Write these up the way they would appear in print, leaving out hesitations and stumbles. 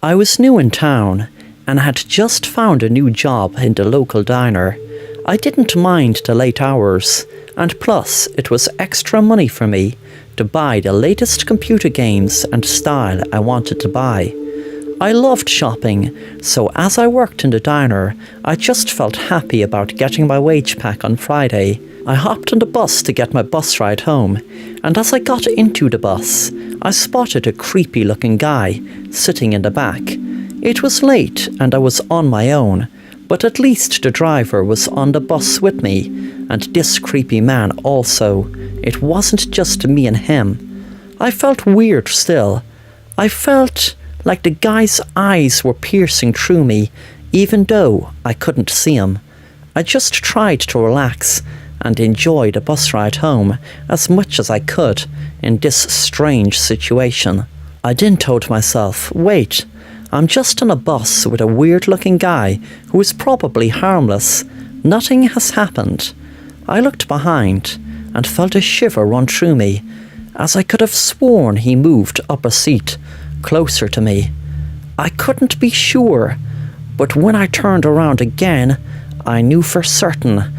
I was new in town and had just found a new job in the local diner. I didn't mind the late hours, and plus it was extra money for me to buy the latest computer games and style I wanted to buy. I loved shopping, so as I worked in the diner, I just felt happy about getting my wage pack on Friday. I hopped on the bus to get my bus ride home, and as I got into the bus, I spotted a creepy looking guy sitting in the back. It was late and I was on my own, but at least the driver was on the bus with me, and this creepy man also. It wasn't just me and him. I felt weird still. I felt like the guy's eyes were piercing through me, even though I couldn't see him. I just tried to relax and enjoy the bus ride home as much as I could in this strange situation. I then told myself, wait, I'm just on a bus with a weird-looking guy who is probably harmless. Nothing has happened. I looked behind and felt a shiver run through me, as I could have sworn he moved up a seat closer to me. I couldn't be sure, but when I turned around again, I knew for certain,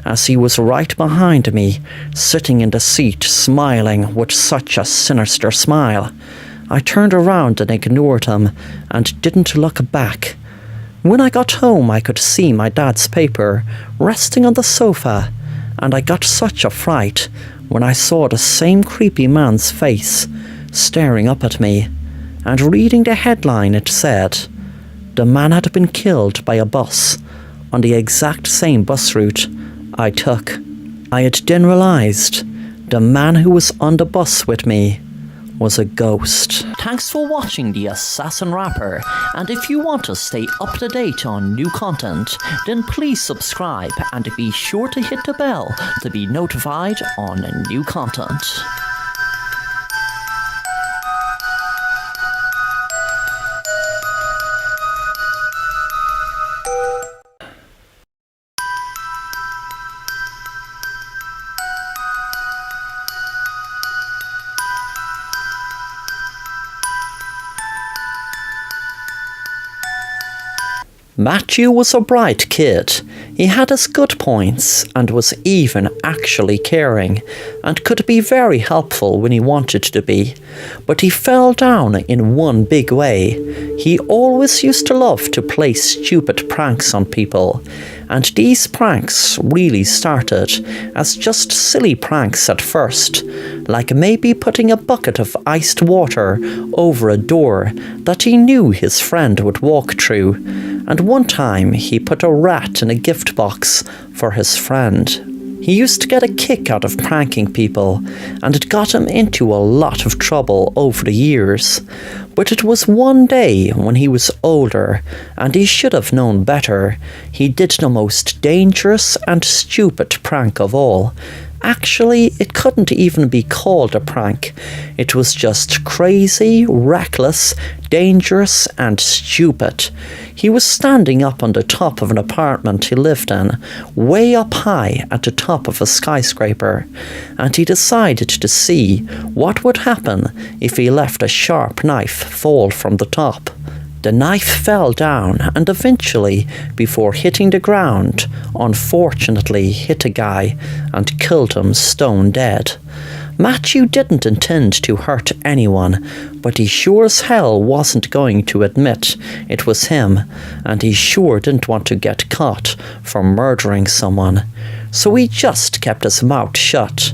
as he was right behind me, sitting in the seat, smiling with such a sinister smile. I turned around and ignored him and didn't look back. When I got home, I could see my dad's paper resting on the sofa, and I got such a fright when I saw the same creepy man's face staring up at me. And reading the headline, it said, "The man had been killed by a bus on the exact same bus route I took." I had then realised the man who was on the bus with me was a ghost. Thanks for watching The Assassin Rapper, and if you want to stay up to date on new content, then please subscribe and be sure to hit the bell to be notified on new content. Matthew was a bright kid. He had his good points and was even actually caring and could be very helpful when he wanted to be. But he fell down in one big way. He always used to love to play stupid pranks on people, and these pranks really started as just silly pranks at first, like maybe putting a bucket of iced water over a door that he knew his friend would walk through, and one time he put a rat in a gift box for his friend. He used to get a kick out of pranking people, and it got him into a lot of trouble over the years. But it was one day when he was older, and he should have known better, he did the most dangerous and stupid prank of all. Actually, it couldn't even be called a prank. It was just crazy, reckless, dangerous, and stupid. He was standing up on the top of an apartment he lived in, way up high at the top of a skyscraper, and he decided to see what would happen if he left a sharp knife fall from the top. The knife fell down and eventually, before hitting the ground, unfortunately hit a guy and killed him stone dead. Matthew didn't intend to hurt anyone, but he sure as hell wasn't going to admit it was him, and he sure didn't want to get caught for murdering someone. So he just kept his mouth shut.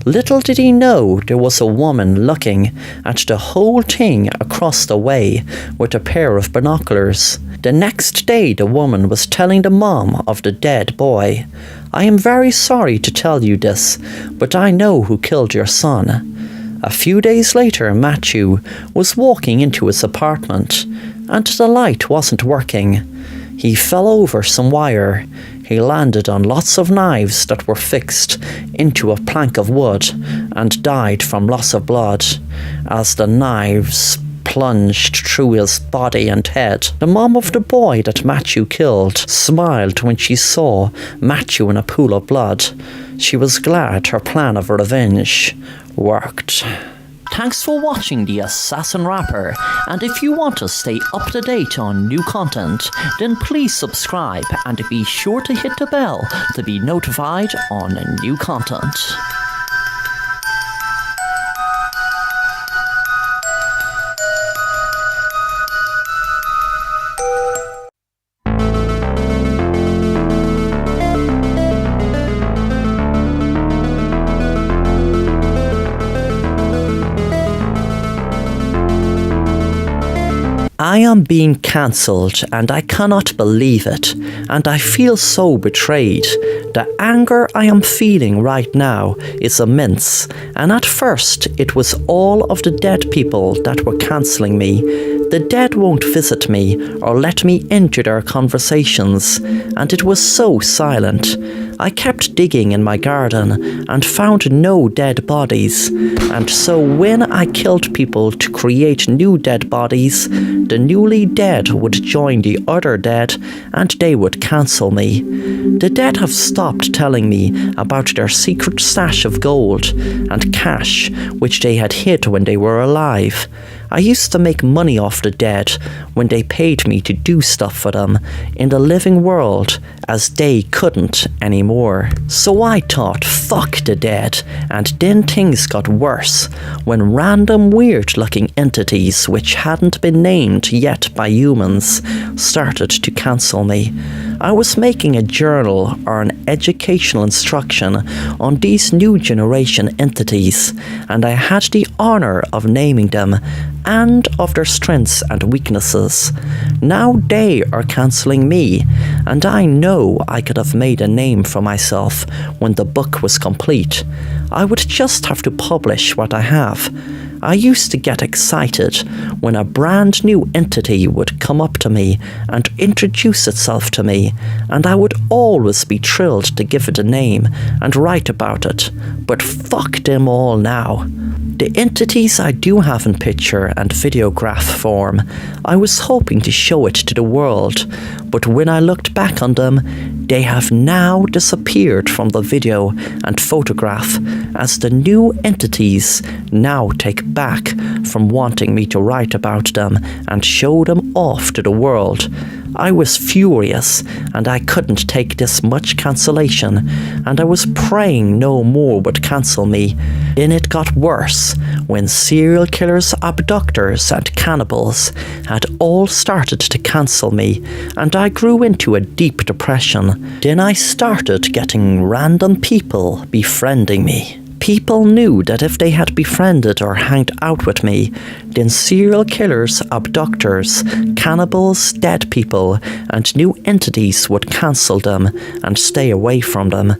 Little did he know there was a woman looking at the whole thing across the way with a pair of binoculars. The next day the woman was telling the mom of the dead boy, "I am very sorry to tell you this, but I know who killed your son." A few days later, Matthew was walking into his apartment, and the light wasn't working. He fell over some wire. He landed on lots of knives that were fixed into a plank of wood and died from loss of blood as the knives plunged through his body and head. The mom of the boy that Matthew killed smiled when she saw Matthew in a pool of blood. She was glad her plan of revenge worked. Thanks for watching The Assassin Rapper, and if you want to stay up to date on new content, then please subscribe and be sure to hit the bell to be notified on new content. I am being cancelled and I cannot believe it, and I feel so betrayed. The anger I am feeling right now is immense, and at first it was all of the dead people that were cancelling me. The dead won't visit me or let me into their conversations, and it was so silent. I kept digging in my garden and found no dead bodies, and so when I killed people to create new dead bodies, the newly dead would join the other dead and they would cancel me. The dead have stopped telling me about their secret stash of gold and cash which they had hid when they were alive. I used to make money off the dead when they paid me to do stuff for them in the living world, as they couldn't anymore. So I thought, fuck the dead, and then things got worse when random weird looking entities which hadn't been named yet by humans started to cancel me. I was making a journal or an educational instruction on these new generation entities, and I had the honour of naming them and of their strengths and weaknesses. Now they are cancelling me, and I know I could have made a name for myself when the book was complete. I would just have to publish what I have. I used to get excited when a brand new entity would come up to me and introduce itself to me, and I would always be thrilled to give it a name and write about it. But fuck them all now. The entities I do have in picture and videograph form, I was hoping to show it to the world, but when I looked back on them, they have now disappeared from the video and photograph, as the new entities now take back from wanting me to write about them and show them off to the world. I was furious, and I couldn't take this much cancellation, and I was praying no more would cancel me. Then it got worse, when serial killers, abductors and cannibals had all started to cancel me, and I grew into a deep depression. Then I started getting random people befriending me. People knew that if they had befriended or hanged out with me, then serial killers, abductors, cannibals, dead people, and new entities would cancel them and stay away from them.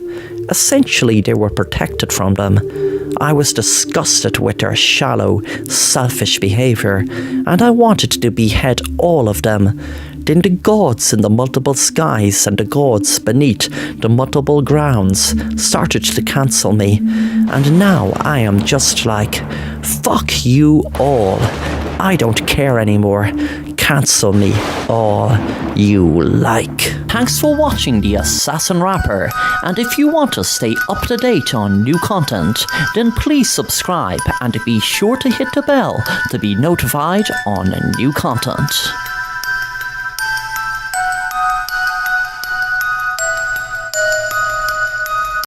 Essentially, they were protected from them. I was disgusted with their shallow, selfish behaviour, and I wanted to behead all of them. Then the gods in the multiple skies and the gods beneath the multiple grounds started to cancel me, and now I am just like, fuck you all. I don't care anymore. Cancel me all you like. Thanks for watching The Assassin Rapper, and if you want to stay up to date on new content, then please subscribe and be sure to hit the bell to be notified on new content.